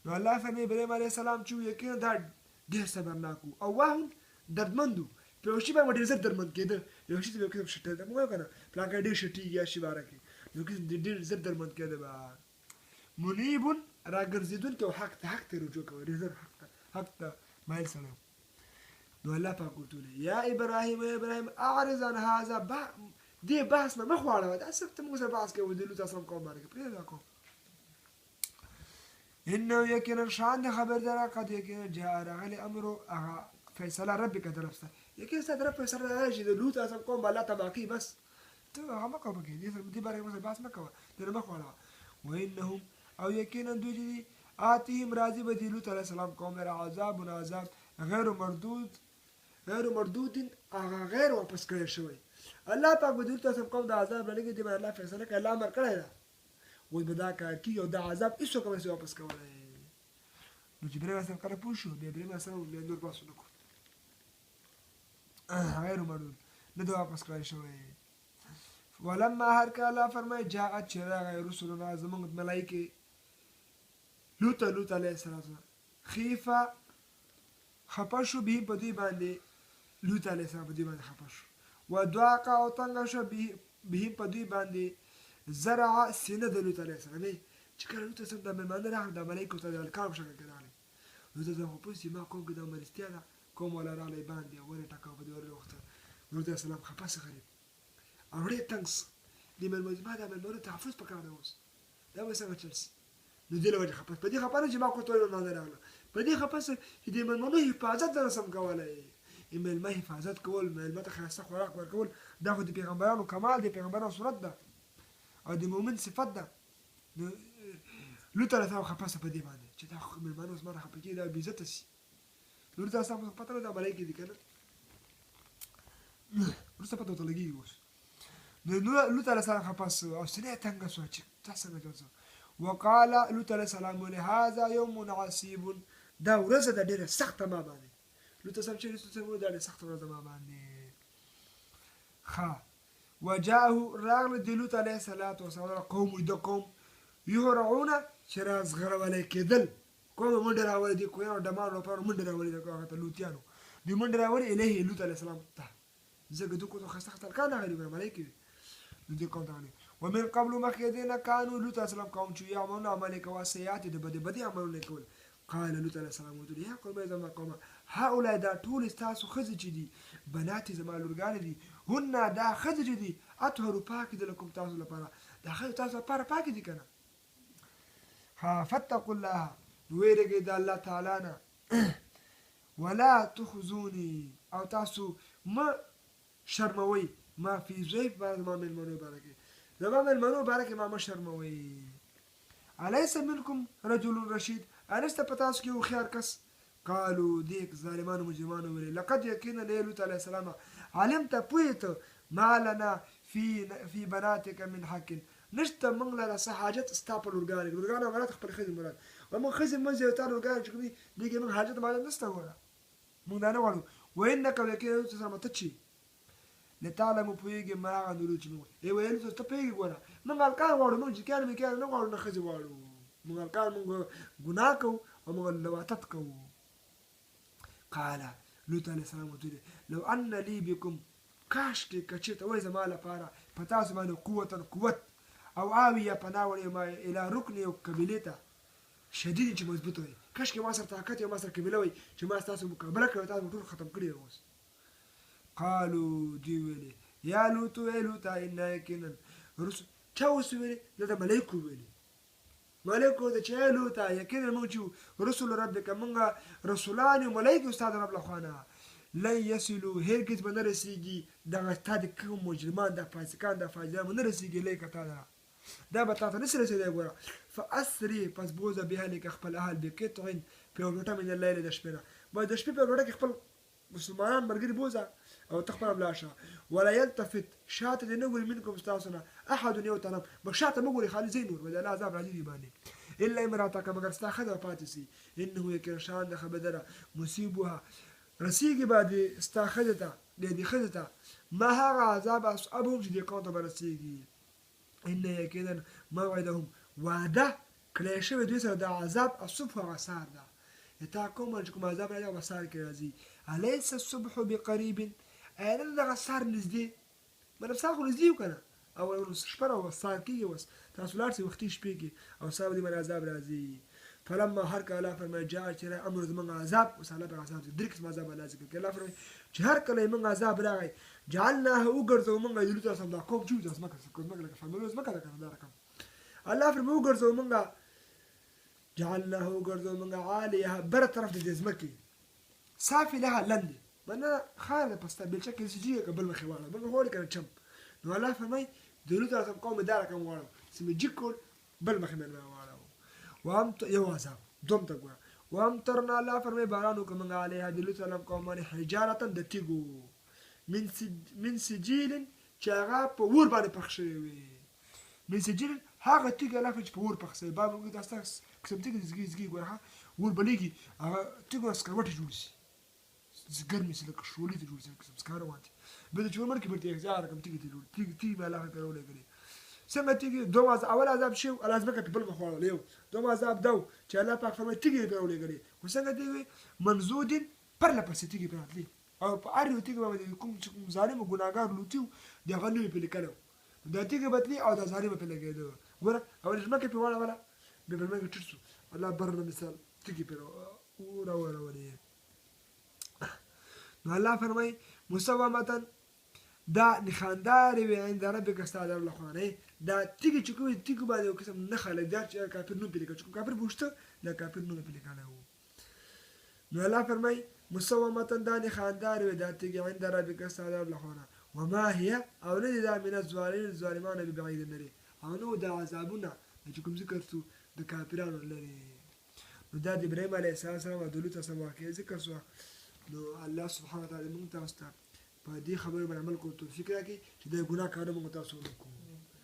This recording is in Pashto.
نو الله فرمایي ابراهیم علیه السلام چې یقینا دا ډېر صبرناک او واهن دردمند و په یو شي باندې ډېر زر دردمند کېده یو شي ته به یو قسم شټېده موږ وایو که نه پلانکه ډېر شټېږي یا شي باره کې یو قسم ډېر زر دردمند کېده به منیب راګرځېدونکی او حق ته رجوع کوي ډېر زر حق ته مایل سړی نو الله پاک ورته ویل یا ابراهیم اعرض عن هذا دې بحث نه مخ واړوه دا صرف ته موږ سره بحث کوو د لوط اسلام قوم باندې پرېږده دا قوم انه یقینا شان د خبردار قد یقینا جاء راغلی امر هغه فیصله ربک طرف څخه یقینا ستاسو طرف فیصله راغلی چې د لوط اسلام قوم الله تبا کوي بس ته هغه مه کوه پکې دې باره کې موږ بحث مه کوه دې مخ واړوه وانهم او یقینا دوی چې آتهم راضي به د لوط علیه السلام قوم لره عذاب غیر مردود هغه غیر واپس کړی شوی الله پاک به د لوط اسلام قوم د عذاب لګي دی الله فیصله کوي الله امر کړی ده وای به دا کار کی او دا عذاب هیڅوک هم نشي واپس کولی نو چې ابراهیم اسلام کله پوه شو بیا ابراهیم اسلام بیا نور بحث ونه کړو غیر مردود نه ده واپس کړی شوی ولما هر کله فرمای جاءت چې راغی رسولنا زموږ ملایکې لوط علیه السلام خیفه خپه شو به په دوی باندې لوط علیه السلام په دوی باندې خپه شو ودعاق او تنګ شو به په دوی باندې زرع سینه د لوط علیه السلام چې کله لوط اسلام د مېلمانه راغله د ملایکو ته د الکار په شکل کې راغلی لوط اسلام خو پوه ما قوم کې دا مرستیا ده قوم والا راغلی باندې ورې ټکاو په دې ورې وخته لوط اسلام خپه سه غریب او ډېر تنګ د مېلمانه ما د مېلمانه تحفظ پکار دی اوس دا به څنګه چل سي نو دې له وجې خپه په دې خپه نه چې ما کور ته مېلمانه راغله په دې خپه سه چې د مېلمانو حفاظت نه رسم کولی مېلمه حفاظت کول مېلمه ته ښایسته خوراک ورکول دا خو د پیغمبرانو کمال دی پیغمبرانو سنت ده او د مؤمن صفت ده نو لوط علیه السلام خپه سه په دې باندې چې دا خو مېلمانه اوس ما ته خپه کېږي دا بېعزته سي لوط علیه السلام پته نه ده ملایکې دي که نه وروسته پته ورته لګېږي اوس نو لوط علیه السلام خپه سو او سینه یې تنګه سوه چې دا څنګه جوړ سو وقال لوط علیه السلام ویل هذا یوم عصیب دا ورځ ده ډېره سخته ما باندې لوط اسلام چې رسول څنګه دا ډېره سخته ورځ ما باندې ښه وجاءه راغله د لوط علیه السلام قوم د قوم یهرعونه چې رازغړولی کېدل قوم منډې راولي دي کویانو ډمانو لپاره منډې راولي هغه ته لوطیانو دوی منډې راولي الیه لوط علیه السلام ته ځکه دوی کوته ښایسته ښایسته هلکان راغلي وي ملایکې وي نو دې قوم ته راغلي ومن قبل مخکې دې نه کانو لوط علیه السلام قوم چې یعملون عمل یې کوه سیئات د بدې عملونه یې کول قال لوط علیه السلام ورته یا قومه زما قومه هؤلاء دا ټول ستاسو ښځې چې دي بناتې زما لورګانې دي هن دا ښځې چې دي اطهرو پاکې دي لکم تاسو لپاره دا ښځې تاسو لپاره پاکې دي که نه فاتقوا الله ویرېږئ د الله تعالی نه ولا تخزوني او تاسو مه شرموئ ما فی ضیف زما مېلمنو باره کې زما مېلمنو باره کې ما مه شرموئ الیس منکم رجل رشید انشته په تاسو کې هوښیار کس قالو دې ظالمانو مجرمانو ویلې لقد یقینا ای لوط علیه السلام علمت پوهې ته ما لنا فی بناتک من حق نشته موږ لره څه حاجت ستا په لورګانې لورګانې او غلط خپلې ښځې مراد موږ ښځې منځ یو تا لورګانې چې کوم دي دې کې موږ حاجت ماجت نشته ګوره موږ دا نه غواړو وانک یقینا لوط اسلام ته چې لتعلموا پوهېږي ما هغه نورو چې موږ ویل ته پوهېږي ګوره موږ هلکان غواړو موږ جیکیان میکیان نه غواړو نه ښځې غواړو موږ هلکان موږ ګناه کوو او موږ لواطت کوو قال لوط علیه السلام ورته لو ان لی بکم کاشکې که چېرته وای زما لپاره په تاسو باندې قوت او آوي یا پناه وړی ما الی رکن یو قبیلې ته شدید چې مضبوط وي کاشکې ما سره طاقت یا ما سره قبیله وي چې ما ستاسو مقابله کړې تاسو ټول ختم کړي اوس قالو دوی ویلې یا لوط ای لوط انا یقینا رسل چا اوس ویلې دا ملایکو ویلې ملایکو ته چې ای لوط یقینا موږ چې رسول ربک موږ رسولان یو ملایکې استاد رب له خوانه لن یصلو هرگز به نه رسیږي دغه تا د کوم مجرمان د فاسقان د فاجران به نه رسیږي لیکه تا ده دا به تا ته نشي رسېدی ګوره فاسري پس بوځه بهلکه خپل اهل بقطع په یو ټوټه من اللیل د شپې نه باید د شپې په یو ټوټه کې خپل مسلمانان ملګري بوځه او ته خپله ولاړ شه ولا یلتفت شاته دې نه ګوري منکم ستاسو نه احد یو طرف به شاته مه ګوري خالي ځای نور به د الله عذاب راځي دې باندې الا امراتک مګر ستا ښځه پاتې سي انه یقینا شان د خبردره مصیبها رسیږي باندې ستا ښځې ته دې ښځې ته ما هغه عذاب اصحابهم چې دې قوم ته به رسیږي ان یقینا موعدهم وعده کله شوی دوی سره د عذاب الصبح او سهار ده تا کوم چې کوم عذاب راځي او سهار کې راځي الیس الصبح بقریب اې دغه سهار نږدې مطلب سهار خو نږدې کنه او شپه او سهار کېږي اوس تاسو لاړ شئ وختي شپې کې او سهار دې باندې عذاب راځي فلما هر کله الله فرمایي جاء چې امر زمونږ عذاب اوس الله په عذاب درې قسم عذاب الله ذکر کوي الله فرمایي چې هر کله موږ عذاب راغی جعلناه وګرځو موږ دلته تاسو دا کوم چې تاسو مکه لکه فاميلو مکه لکه دا رقم الله فرمایي وګرځو موږ جعلناه وګرځو موږ عاليه بر طرف دې ځمکې صافي لها لند منه خاله پسته بلچه کې سجيه قبل ما خواله بل هو اللي كان چم نو الله فرمایي دلته تاسو قوم دار کوم وړو سم جکول بل مخ من وړو وام یو عذاب دوم ته ګوره وامطرنا الله فرمایي باران وکړو علیها د لوط علیه قوم باندې حجارة د تیږو من سجیل چې هغه په اور باندې پخ شوی وي من سجیل هغه تیږه لا چې په اور پخ شوی باب موږ تاسو قسم تیږه زګي ګوره اور بلیږي هغه تیږه سکروټه جوړ شي ګرمي سره کښولې ته جوړ شي قسم سکاره وانت به چې ورمر کې به تیږه ځار کوم تیږه جوړ تیږه به الله کولې غلي څنګه تیږه دوم اول عذاب شو لازم کې په بل مخوړل یو دوم عذاب دو چې الله پاک فرمایي تیږه به ولېږي خو څنګه دی منزود پر لپسې تیږه به راتلی او په اړ یو تیږه باندې کوم ظالم او ګناګار لوتیو دغه نوې په لیکلو دا تیږه بدلی او دا ظالم په لګیدو ګوره اول ځمکه په واړه ولا به بل مګ چرسو الله برنه مثال تیږه په وره ولې نو الله فرمایي مسومتن دا نخاندار وي عند ربك استعذر لخوانه دا تیږي چې کوي تیږي باندې یو قسم نه خلک دا چې کافر نو پلیکا چې کافر بوشته دا کافر نو پلیکا نه وو نو الله فرمای مسومتن دا نخاندار وي دا تیږي عند ربك استعذر لخوانه وما هي او نه دا من الظالمان ببعيد النار او نو دا عذابونه چې کوم ذکر څو د کافرانو لري نو دا د ابراهيم عليه السلام او د لوط سره واقع ذکر شو نو الله سبحانه وتعالى موږ تاسو ته په دې خبرو باندې عمل کوو توفیق راکړي چې د ګناه کارونه موږ تاسو وکړو